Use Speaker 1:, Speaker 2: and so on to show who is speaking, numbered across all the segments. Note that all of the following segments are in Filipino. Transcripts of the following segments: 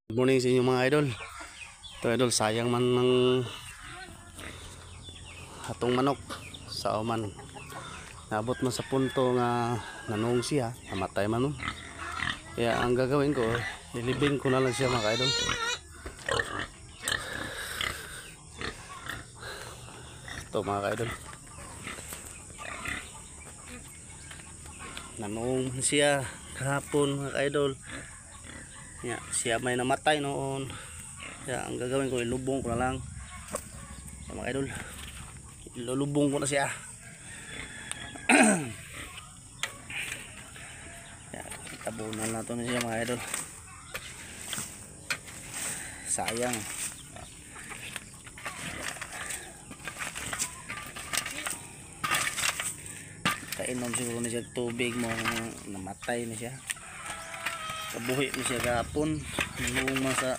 Speaker 1: Good morning sa inyo mga idol. Ito idol, sayang man ng hatong manok sa oman. Nabot man sa punto nga nanong siya, namatay man nun. Kaya ang gagawin ko, ilibing ko na lang siya mga idol. Ito mga idol, nanong siya kahapon mga idol. Yeah, siya may namatay noon. Kaya ang gagawin ko, ilubong ko na lang. So, mga idol, ilulubong ko na siya. Yeah, tabunan na ito na siya mga idol. Sayang. Kainom siguro na siya tubig mo, namatay na siya. Kabuhi mo siya gapon, luma sa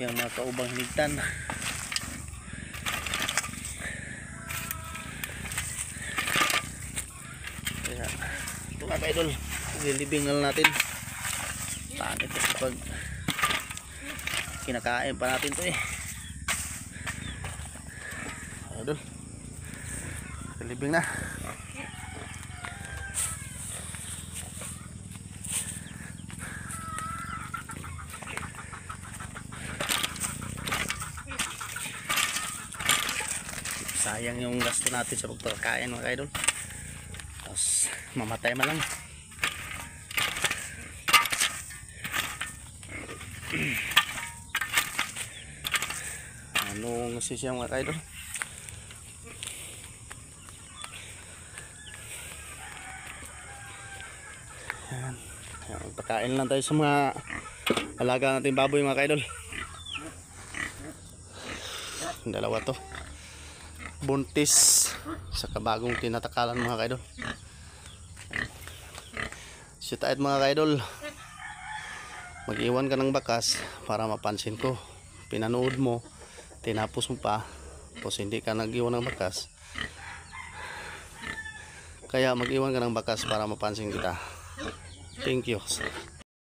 Speaker 1: yung mga kaubang hinigtan. Kaya ito mga idol, ilibing na natin. Pangit kasi pag kinakain pa natin ito idol, ilibing na. Sayang yung gasto natin sa pagpakain mga idol. Tapos mamatay man lang. Anong siya mga idol? Yan. Pagkain lang tayo sa mga alaga natin baboy mga idol. Dalawa to, buntis sa kabagong tinatakalan mga kaidol. Shoot out mga kaidol, mag-iwan ka ng bakas para mapansin ko. Pinanood mo, tinapos mo pa, tapos hindi ka nag-iwan ng bakas. Kaya mag-iwan ka ng bakas para mapansin kita. Thank you.